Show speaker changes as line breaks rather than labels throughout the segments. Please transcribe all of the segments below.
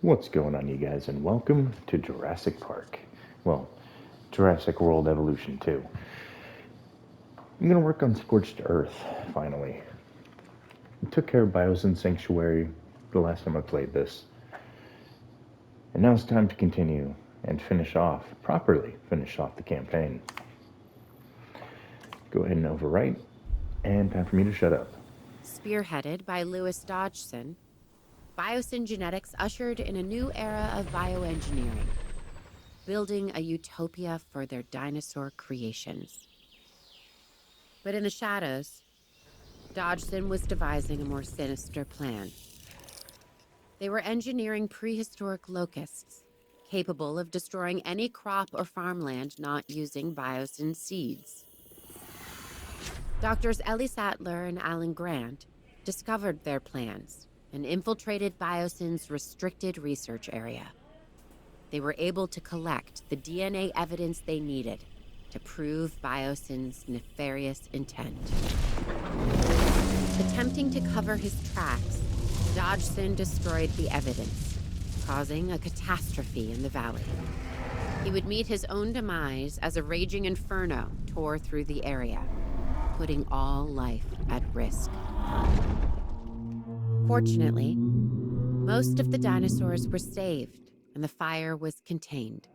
What's going on, you guys, and welcome to Jurassic Park. Well, Jurassic World Evolution 2. I'm gonna work on Scorched Earth, finally. I took care of Biosyn Sanctuary the last time I played this. And now it's time to continue and properly finish off the campaign. Go ahead and overwrite, and time for me to shut up.
Spearheaded by Louis Dodgson, Biosyn genetics ushered in a new era of bioengineering, building a utopia for their dinosaur creations. But in the shadows, Dodgson was devising a more sinister plan. They were engineering prehistoric locusts, capable of destroying any crop or farmland not using Biosyn seeds. Doctors Ellie Sattler and Alan Grant discovered their plans and infiltrated Biosyn's restricted research area. They were able to collect the DNA evidence they needed to prove Biosyn's nefarious intent. Attempting to cover his tracks, Dodgson destroyed the evidence, causing a catastrophe in the valley. He would meet his own demise as a raging inferno tore through the area, putting all life at risk. Fortunately, most of the dinosaurs were saved and the fire was contained.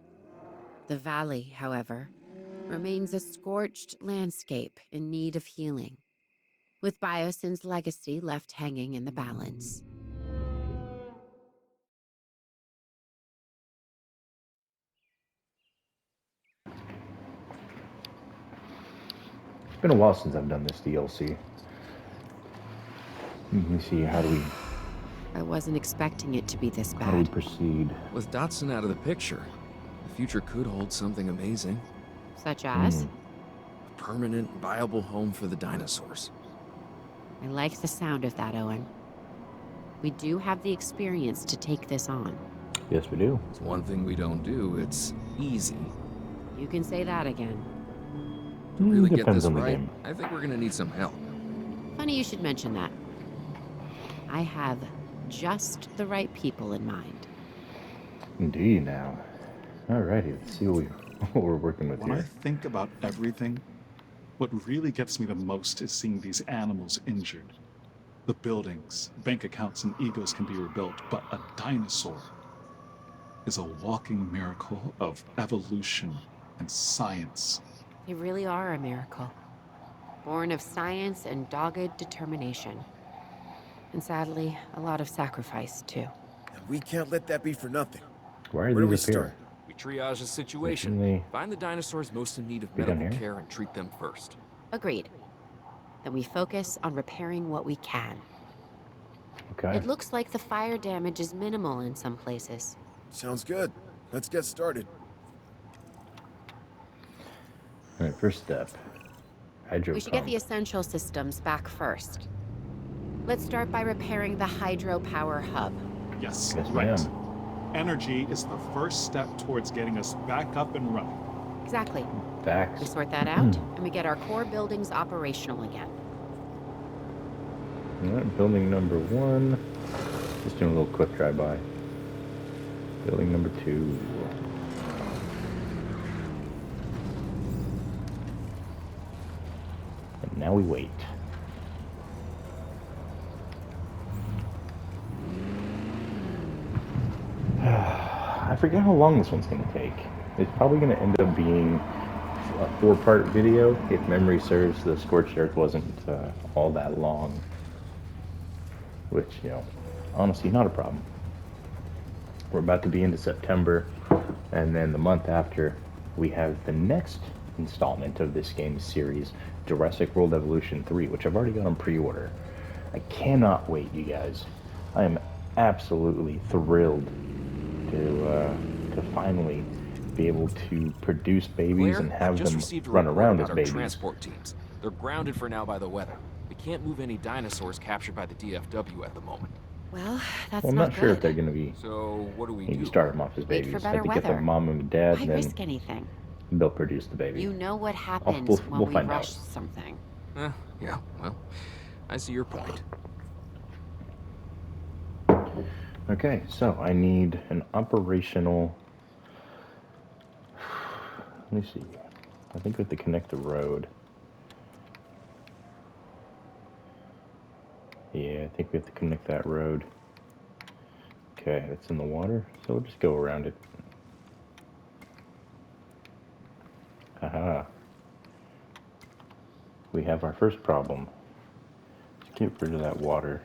The valley, however, remains a scorched landscape in need of healing, with Biosyn's legacy left hanging in the balance.
It's been a while since I've done this DLC. Let me see,
I wasn't expecting it to be this
how do we
bad.
proceed?
With Dodgson out of the picture, the future could hold something amazing.
Such as?
A permanent, viable home for the dinosaurs.
I like the sound of that, Owen. We do have the experience to take this on.
Yes, we do.
It's one thing we don't do, it's easy.
You can say that again.
To really get
Depends
this
on the
right,
game.
I think we're gonna need some help.
Funny you should mention that. I have just the right people in mind.
Indeed now. Alrighty, let's see what we're working with
When I
here.
think about everything, what really gets me the most is seeing these animals injured. The buildings, bank accounts, and egos can be rebuilt, but a dinosaur is a walking miracle of evolution and science.
They really are a miracle. Born of science and dogged determination. And sadly, a lot of sacrifice, too.
And we can't let that be for nothing.
Why are
Where do we
these up here?
start?
We triage the situation,
Shouldn't
find the dinosaurs most in need of
Be down
medical
here?
care and treat them first.
Agreed. Then we focus on repairing what we can.
Okay.
It looks like the fire damage is minimal in some places.
Sounds good. Let's get started.
Alright, first step. Hydro
We should get
pump.
the essential systems back first. Let's start by repairing the hydropower hub.
Yes,
Yes,
right.
ma'am.
Energy is the first step towards getting us back up and running.
Exactly.
Facts.
We sort that out, and we get our core buildings operational again.
Alright, building number 1. Just doing a little quick drive-by. Building number 2. And now we wait. I forget how long this one's going to take. It's probably going to end up being a 4-part video. If memory serves, the Scorched Earth wasn't all that long. Which, honestly, not a problem. We're about to be into September, and then the month after, we have the next installment of this game's series, Jurassic World Evolution 3, which I've already got on pre-order. I cannot wait, you guys. I am absolutely thrilled to finally be able to produce babies and have
just
them
received a
run
report
around
about
as
our
babies.
transport teams. They're grounded for now by the weather. We can't move any dinosaurs captured by the DFW at the moment.
Well, that's
Well, I'm not sure if they're going to be.
So what do we
You
do?
start them off as
Wait for
babies.
better
Have to get the
weather.
mom and dad,
Why
and then
risk anything?
they'll produce the baby.
You know what happens
we'll
when we
find
rush
out.
something.
Yeah, well, I see your point.
Okay, so I need an operational. Let me see. I think we have to connect the road. Yeah, I think we have to connect that road. Okay, it's in the water, so we'll just go around it. Haha. We have our first problem. Let's get rid of that water.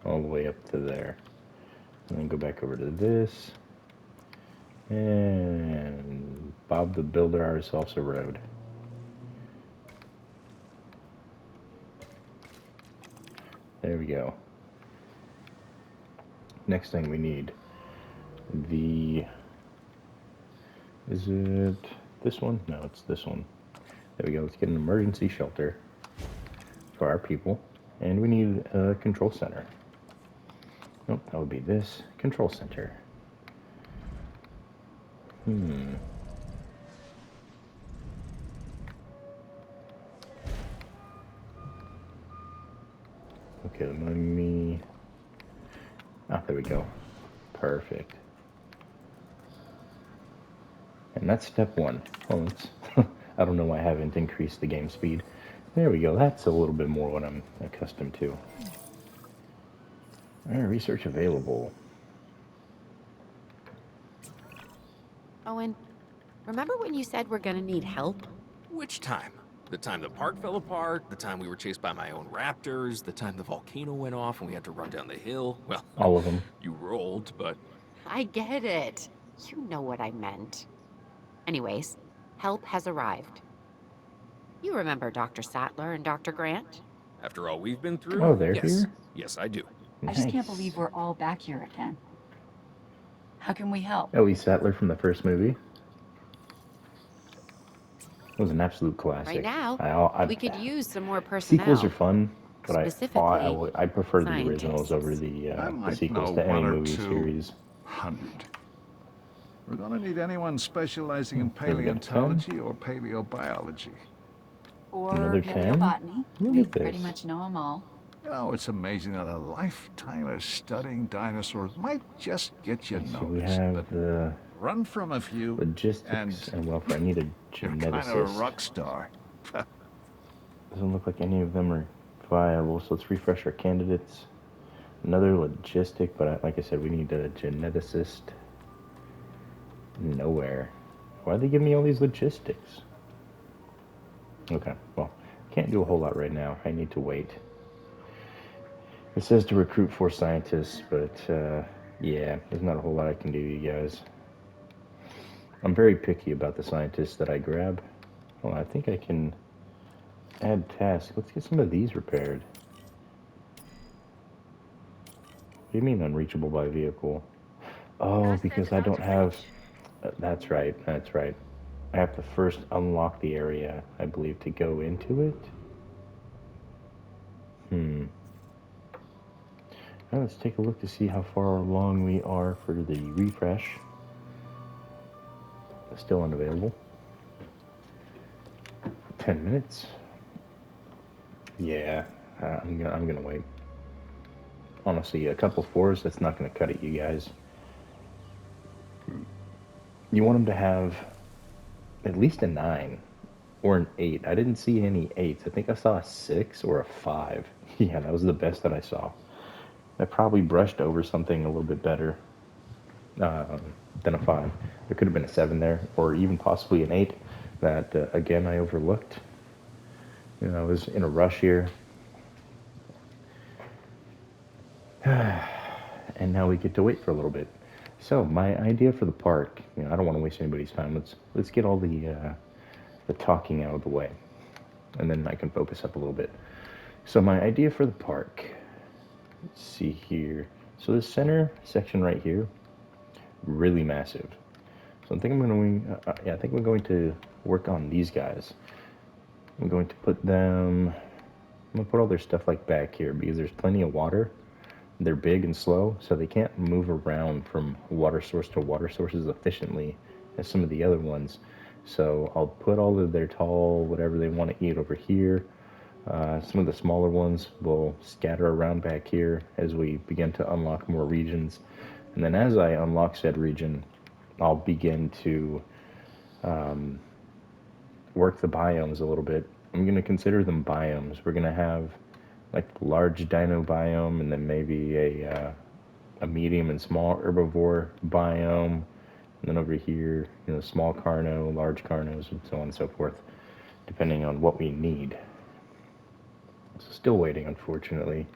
All the way up to there. And then go back over to this. And Bob the Builder ourselves a road. There we go. Next thing we need is it this one? No, it's this one. There we go. Let's get an emergency shelter for our people. And we need a control center. Nope, that would be this control center. Okay, let me. Ah, there we go. Perfect. And that's step one. Oh, I don't know why I haven't increased the game speed. There we go. That's a little bit more what I'm accustomed to. Research available.
Owen, remember when you said we're gonna need help?
Which time? The time the park fell apart, the time we were chased by my own raptors, the time the volcano went off and we had to run down the hill? Well,
All of them.
you rolled, but...
I get it. You know what I meant. Anyways, help has arrived. You remember Dr. Sattler and Dr. Grant?
After all we've been through,
Oh, they're
yes.
here?
Yes, I do.
I just can't believe we're all back here again. How can we help?
Ellie Sattler from the first movie. It was an absolute classic.
Right now,
I
we could use some more personnel.
Sequels are fun, but
Specifically,
I prefer the originals over the sequels to any movie series.
100. We're gonna need anyone specializing in
There we go, 10.
paleontology or paleobiology.
Or
Another 10?
paleobotany.
Look
We
at
pretty
this.
much know them all.
You know, it's amazing that a lifetime of studying dinosaurs might just get you
So we
noticed.
have
But
the
run from a few,
logistics and welfare. I need a
you're kind of a
geneticist.
rock star.
Doesn't look like any of them are viable, so let's refresh our candidates. Another logistic, but like I said, we need a geneticist. Nowhere. Why'd they give me all these logistics? Okay, well, can't do a whole lot right now. I need to wait. It says to recruit 4 scientists, but yeah, there's not a whole lot I can do, you guys. I'm very picky about the scientists that I grab. Oh, I think I can add tasks. Let's get some of these repaired. What do you mean unreachable by vehicle? Oh, because I don't have... that's right, that's right. I have to first unlock the area, I believe, to go into it. Now let's take a look to see how far along we are for the refresh. Still unavailable. 10 minutes. Yeah, I'm gonna wait. Honestly, a couple 4s, that's not gonna cut it, you guys. You want them to have at least a 9 or an 8. I didn't see any 8s. I think I saw a 6 or a 5. Yeah, that was the best that I saw. I probably brushed over something a little bit better than a 5. There could have been a 7 there, or even possibly an 8 that, again, I overlooked. You know, I was in a rush here. And now we get to wait for a little bit. So, my idea for the park, you know, I don't want to waste anybody's time. Let's get all the talking out of the way, and then I can focus up a little bit. So, my idea for the park, let's see here. So, this center section right here, really massive. So, I think I think we're going to work on these guys. I'm going to put them. I'm gonna put all their stuff like back here because there's plenty of water. They're big and slow, so they can't move around from water source to water source as efficiently as some of the other ones. So I'll put all of their tall, whatever they want to eat over here. Some of the smaller ones will scatter around back here as we begin to unlock more regions. And then as I unlock said region, I'll begin to work the biomes a little bit. I'm going to consider them biomes. We're going to have like large dino biome, and then maybe a medium and small herbivore biome. And then over here, small carno, large carnos, and so on and so forth, depending on what we need. So still waiting, unfortunately.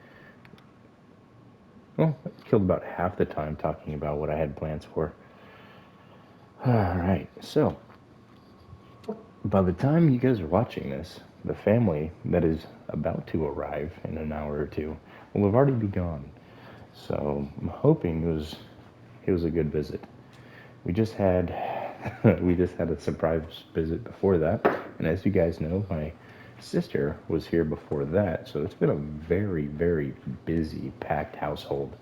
Well, I killed about half the time talking about what I had plans for. Alright, so by the time you guys are watching this, the family that is about to arrive in an hour or two will have already be gone. So I'm hoping it was a good visit. We just had a surprise visit before that, and as you guys know, my sister was here before that, so it's been a very, very busy, packed household.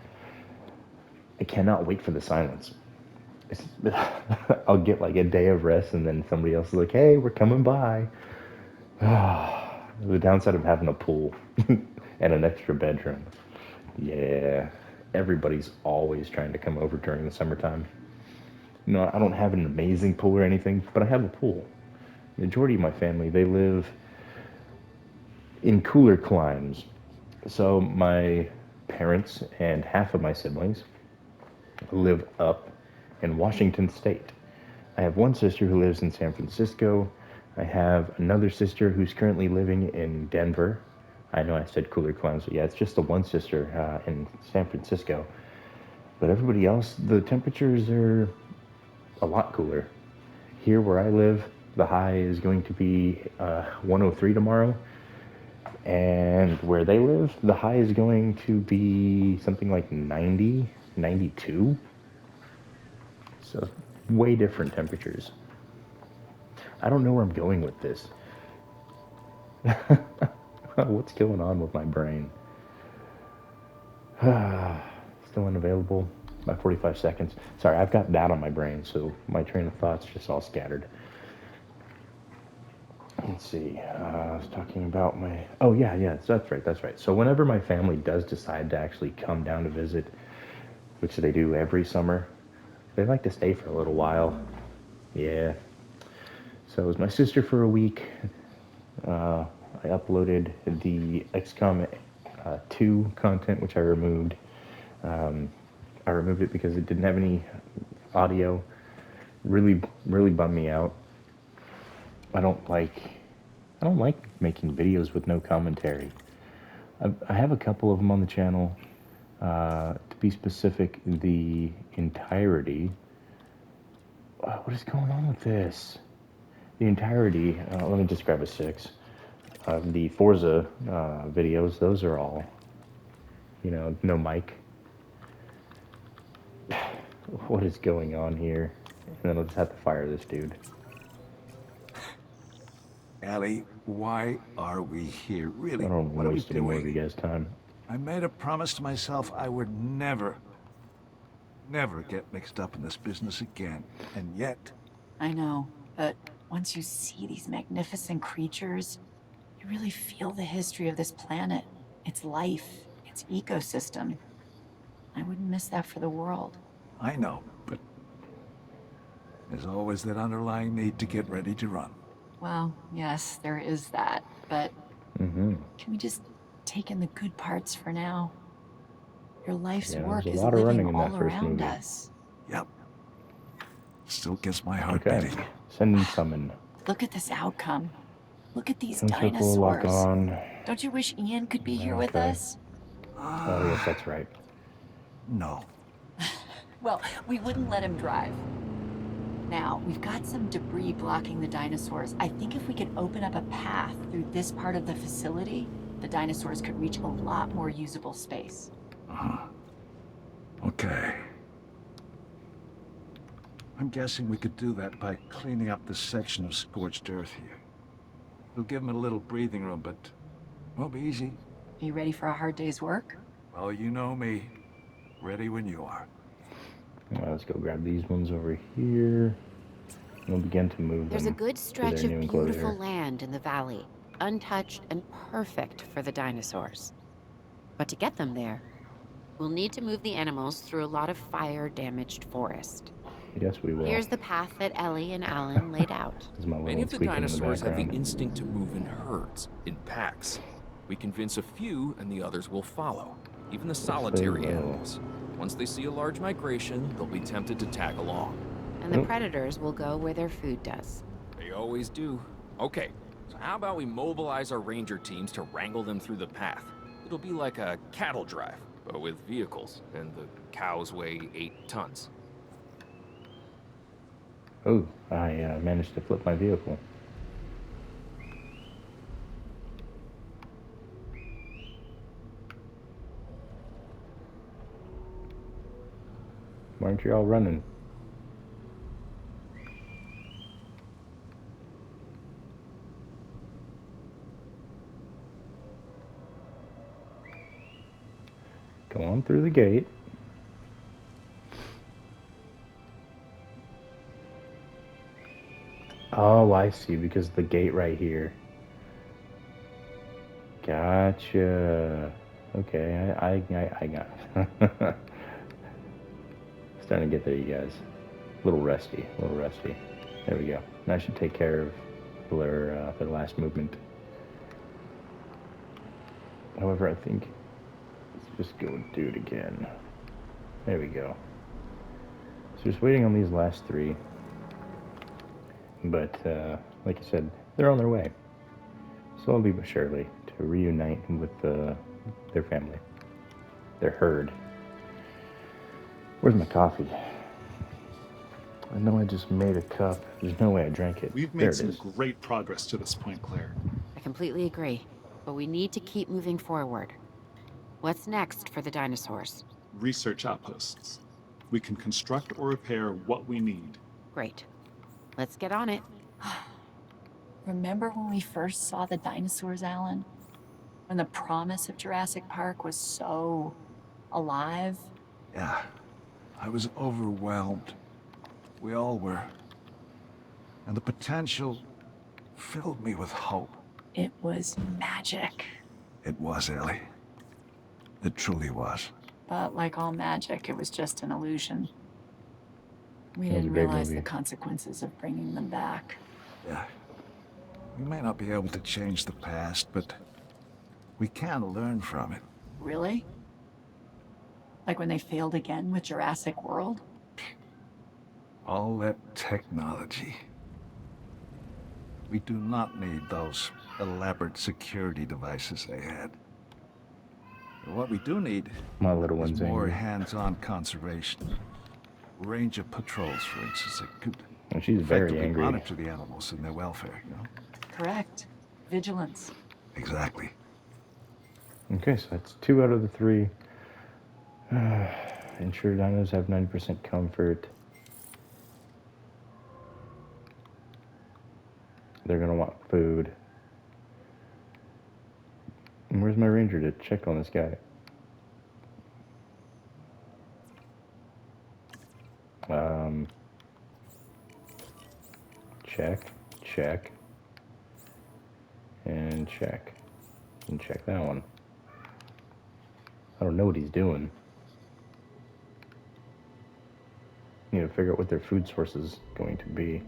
I cannot wait for the silence. I'll get like a day of rest, and then somebody else is like, "Hey, we're coming by." The downside of having a pool and an extra bedroom. Yeah, everybody's always trying to come over during the summertime. I don't have an amazing pool or anything, but I have a pool. Majority of my family, they live in cooler climes. So my parents and half of my siblings live up in Washington State. I have one sister who lives in San Francisco. I have another sister who's currently living in Denver. I know I said cooler climes, but yeah, it's just the one sister in San Francisco. But everybody else, the temperatures are a lot cooler. Here where I live, the high is going to be 103 tomorrow. And where they live, the high is going to be something like 90, 92. So way different temperatures. I don't know where I'm going with this. What's going on with my brain? Still unavailable by 45 seconds. Sorry, I've got that on my brain, so my train of thought's just all scattered. Let's see. I was talking about my... Oh, yeah, that's right. So whenever my family does decide to actually come down to visit, which they do every summer, they like to stay for a little while. Yeah. So it was my sister for a week. I uploaded the XCOM 2 content, which I removed. I removed it because it didn't have any audio. Really bummed me out. I don't like making videos with no commentary. I have a couple of them on the channel. To be specific, the entirety. What is going on with this? The entirety. Let me just grab a 6. The Forza videos. Those are all. No mic. What is going on here? And then I'll just have to fire this dude.
Ellie, why are we here? Really,
I don't
what are we
waste any more of
doing?
you guys' time.
I made a promise to myself I would never get mixed up in this business again. And yet...
I know, but once you see these magnificent creatures, you really feel the history of this planet, its life, its ecosystem. I wouldn't miss that for the world.
I know, but there's always that underlying need to get ready to run.
Well, yes, there is that, but can we just take in the good parts for now? Your life's work
there's
is
a lot of running
living
in that
all
first
around
movie.
us.
Yep. Still gets my heart
Okay.
beating.
Send and summon.
Look at this outcome. Look at these
Circle, lock
dinosaurs.
on.
Don't you wish Ian could be here with
Okay.
us?
Oh, yes, that's right.
No.
Well, we wouldn't let him drive. Now, we've got some debris blocking the dinosaurs. I think if we could open up a path through this part of the facility, the dinosaurs could reach a lot more usable space.
Okay. I'm guessing we could do that by cleaning up this section of scorched earth here. It'll give them a little breathing room, but won't be easy.
Are you ready for a hard day's work?
Well, you know me. Ready when you are.
Let's go grab these ones over here. We'll begin to move
There's a
them
good
to
stretch
their
of
new
beautiful
enclosure.
land in the valley. untouched and perfect for the dinosaurs. But to get them there, we'll need to move the animals through a lot of fire-damaged forest.
Yes, we will.
Here's the path that Ellie and Alan laid out.
This is my
Many
little
of the
squeaking in the
dinosaurs have the
background.
instinct to move in herds, in packs. We convince a few and the others will follow, even the solitary
will.
animals. Once they see a large migration, they'll be tempted to tag along.
And the
Nope.
predators will go where their food does.
They always do. Okay, so how about we mobilize our ranger teams to wrangle them through the path? It'll be like a cattle drive, but with vehicles, and the cows weigh 8 tons.
Oh, I managed to flip my vehicle. Why aren't you all running? Go on through the gate. Oh, I see, because the gate right here. Gotcha. Okay, I got it. Starting to get there, you guys. A little rusty, a little rusty. There we go. That should take care of their last movement. However, I think let's just go and do it again. There we go. So just waiting on these last three. But like I said, they're on their way, slowly but surely, to reunite with their family, their herd. Where's my coffee? I know I just made a cup. There's no way I drank it.
We've
There
made
it
some
is.
great progress to this point, Claire.
I completely agree, but we need to keep moving forward. What's next for the dinosaurs?
Research outposts. We can construct or repair what we need.
Great. Let's get on it.
Remember when we first saw the dinosaurs, Alan? When the promise of Jurassic Park was so alive?
Yeah, I was overwhelmed. We all were. And the potential filled me with hope.
It was magic.
It was, Ellie. It truly was.
But like all magic, it was just an illusion. We
That was a
didn't
great
realize
movie.
the consequences of bringing them back.
Yeah. We may not be able to change the past, but we can learn from it.
Really? Like when they failed again with Jurassic World?
All that technology. We do not need those elaborate security devices they had. But what we do need
My little
is
one's
more
angry.
hands-on conservation. Ranger patrols, for instance, that could
And she's very
effectively
angry.
monitor the animals and their welfare, you know?
Correct. Vigilance.
Exactly.
Okay, so that's 2 out of the 3. Ensure dinos have 90% comfort. They're gonna want food. And where's my ranger to check on this guy? Check, check, and check. And check that one. I don't know what he's doing. Need to figure out what their food source is going to be.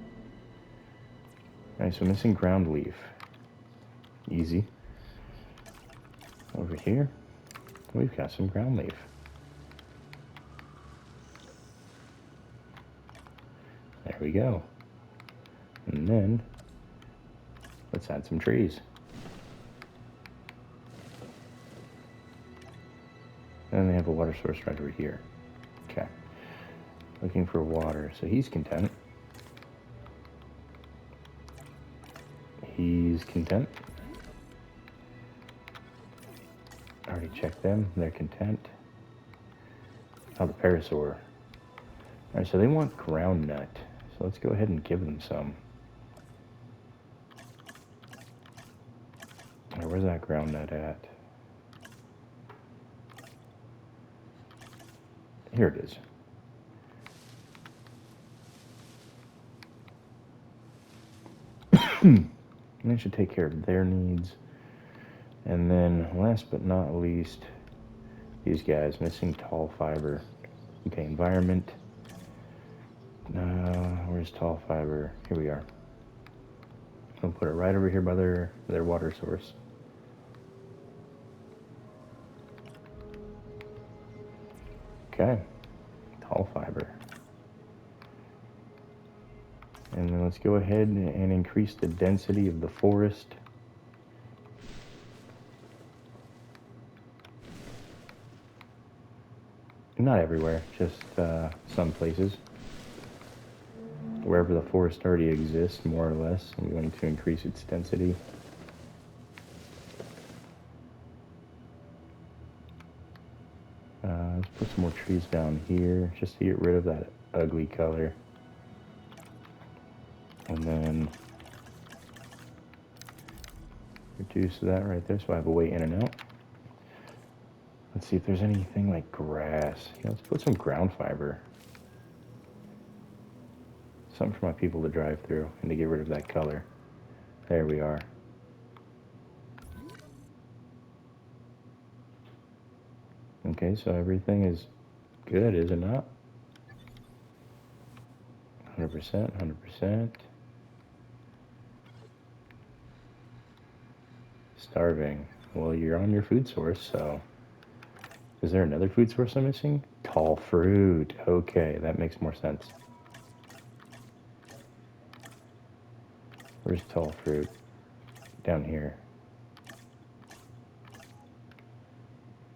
Alright, so missing ground leaf. Easy. Over here, we've got some ground leaf. There we go. And then, let's add some trees. And they have a water source right over here. Okay. Looking for water. So he's content. He's content. Already checked them. They're content. Oh, the parasaur. Alright, so they want ground nut. So let's go ahead and give them some. Alright, where's that ground nut at? Here it is. And that should take care of their needs. And then, last but not least, these guys, missing tall fiber. Okay, environment. Where's tall fiber? Here we are. I'll put it right over here by their water source. Okay, tall fiber. And then let's go ahead and increase the density of the forest. Not everywhere, just some places. Wherever the forest already exists, more or less, I'm going to increase its density. Let's put some more trees down here, just to get rid of that ugly color. And then reduce that right there so I have a way in and out. Let's see if there's anything like grass. Yeah, let's put some ground fiber. Something for my people to drive through and to get rid of that color. There we are. Okay, so everything is good, is it not? 100%, 100%. Starving. Well, you're on your food source, so... Is there another food source I'm missing? Tall fruit. Okay, that makes more sense. Where's tall fruit? Down here.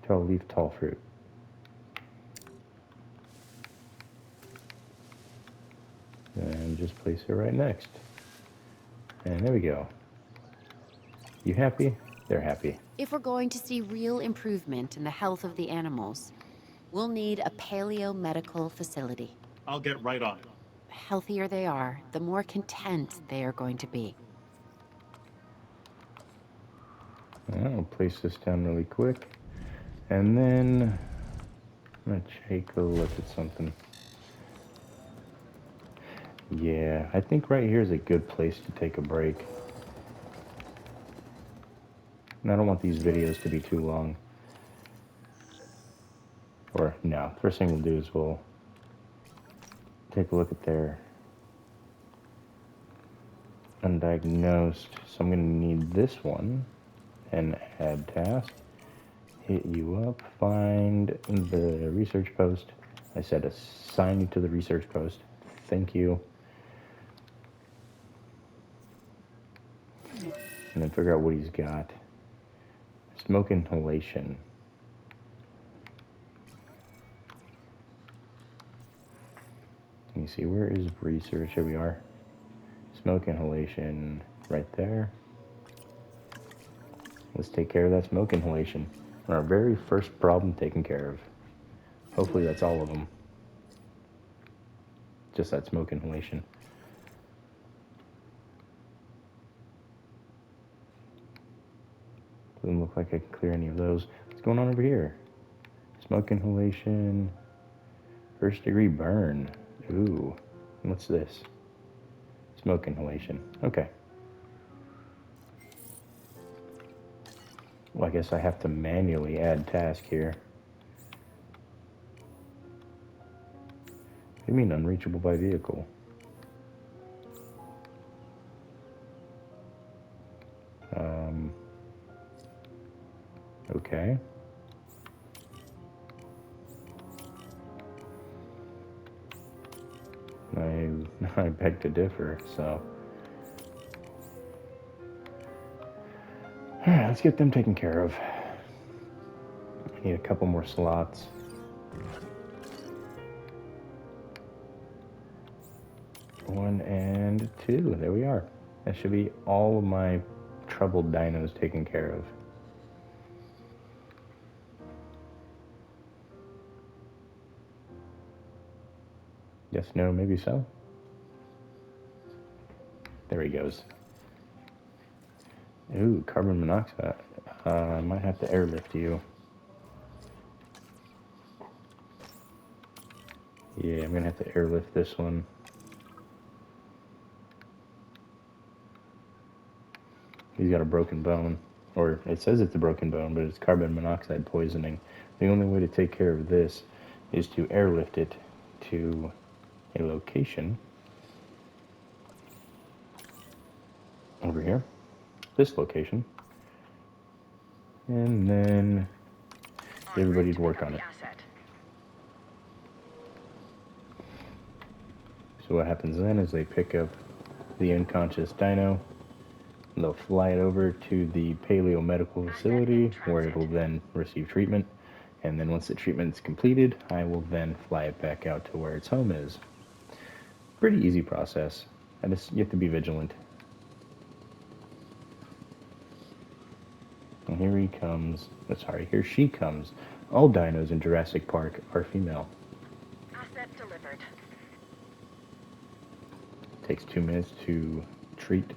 Tall leaf, tall fruit. And just place it right next. And there we go. You happy? They're happy.
If we're going to see real improvement in the health of the animals, we'll need a paleo-medical facility.
I'll get right on it.
The healthier they are, the more content they are going to be.
I'll place this down really quick. And then I'm going to take a look at something. Yeah, I think right here is a good place to take a break. And I don't want these videos to be too long. Or, no, first thing we'll do is we'll take a look at their undiagnosed. So I'm going to need this one and add task. Hit you up, find the research post. I said assign you to the research post. Thank you. And then figure out what he's got. Smoke inhalation. Let me see, where is research? Here we are. Smoke inhalation right there. Let's take care of that smoke inhalation. Our very first problem taken care of. Hopefully that's all of them. Just that smoke inhalation. Doesn't look like I can clear any of those. What's going on over here? Smoke inhalation. First degree burn. Ooh. What's this? Smoke inhalation. Okay. Well, I guess I have to manually add task here. What do you mean unreachable by vehicle? Okay. I beg to differ, so. Alright, let's get them taken care of. I need a couple more slots. One and two, there we are. That should be all of my troubled dinos taken care of. Yes, no, maybe so. There he goes. Ooh, carbon monoxide. I might have to airlift you. Yeah, I'm gonna have to airlift this one. He's got a broken bone, or it says it's a broken bone, but it's carbon monoxide poisoning. The only way to take care of this is to airlift it to a location over here, this location, and then get everybody to work on it. So what happens then is they pick up the unconscious dino, they'll fly it over to the paleo medical facility where it'll then receive treatment, and then once the treatment's completed, I will then fly it back out to where its home is. Pretty easy process. You have to be vigilant. And here he comes. Oh, sorry, here she comes. All dinos in Jurassic Park are female.
Asset delivered.
Takes 2 minutes to treat.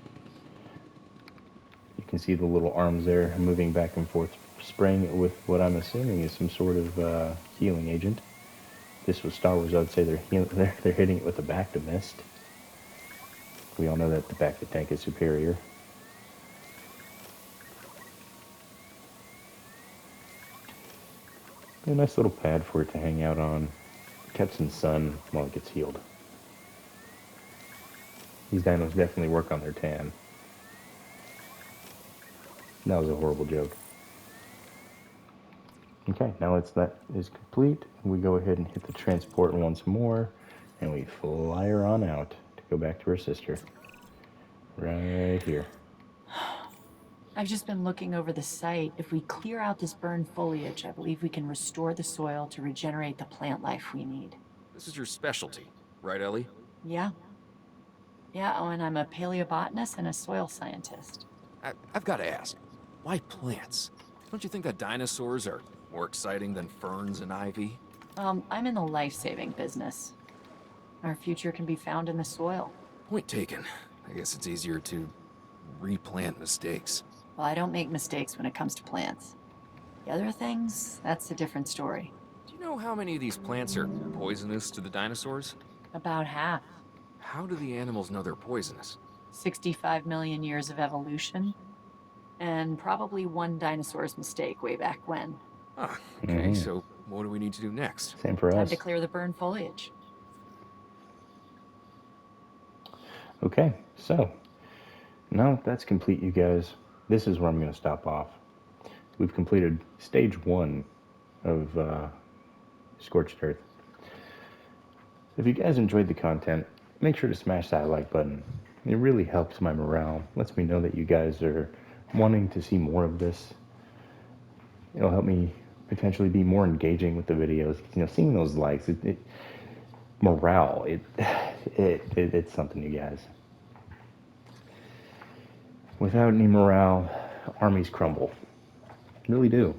You can see the little arms there moving back and forth, spraying it with what I'm assuming is some sort of healing agent. If this was Star Wars, I would say they're hitting it with a Bacta mist. We all know that the Bacta tank is superior. A nice little pad for it to hang out on, kept some sun while it gets healed. These dinos definitely work on their tan. That was a horrible joke. Okay, now that is complete, we go ahead and hit the transport once more, and we fly her on out to go back to her sister. Right here.
I've just been looking over the site. If we clear out this burned foliage, I believe we can restore the soil to regenerate the plant life we need.
This is your specialty, right, Ellie?
Yeah. Yeah, oh, and I'm a paleobotanist and a soil scientist.
I've got to ask, why plants? Don't you think that dinosaurs are more exciting than ferns and ivy?
I'm in the life-saving business. Our future can be found in the soil.
Point taken. I guess it's easier to replant mistakes.
Well, I don't make mistakes when it comes to plants. The other things, that's a different story.
Do you know how many of these plants are poisonous to the dinosaurs?
About half.
How do the animals know they're poisonous?
65 million years of evolution, and probably one dinosaur's mistake way back when.
Ah, okay, so what do we need to do next?
Same for
Time
us.
to clear the burned foliage.
Okay, so now that that's complete, you guys, this is where I'm going to stop off. We've completed stage 1 of Scorched Earth. If you guys enjoyed the content, make sure to smash that like button. It really helps my morale, lets me know that you guys are wanting to see more of this. It'll help me potentially be more engaging with the videos. You know, seeing those likes, morale, it's something, you guys. Without any morale, armies crumble. Really do.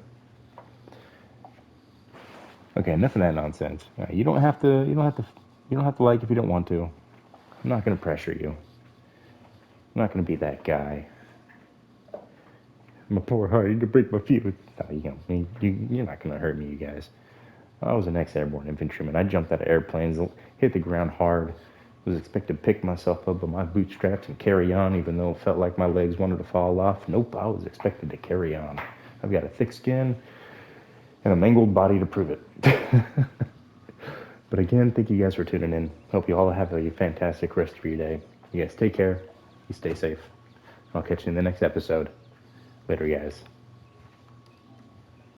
Okay, enough of that nonsense. You don't have to like if you don't want to. I'm not gonna pressure you. I'm not gonna be that guy. My poor heart, you break my feelings. No, you're not gonna hurt me, you guys. I was an ex-airborne infantryman. I jumped out of airplanes, hit the ground hard, was expected to pick myself up by my bootstraps and carry on, even though it felt like my legs wanted to fall off. Nope, I was expected to carry on. I've got a thick skin and a mangled body to prove it. But again, thank you guys for tuning in. Hope you all have a fantastic rest of your day. You guys take care. You stay safe. I'll catch you in the next episode. Later, guys.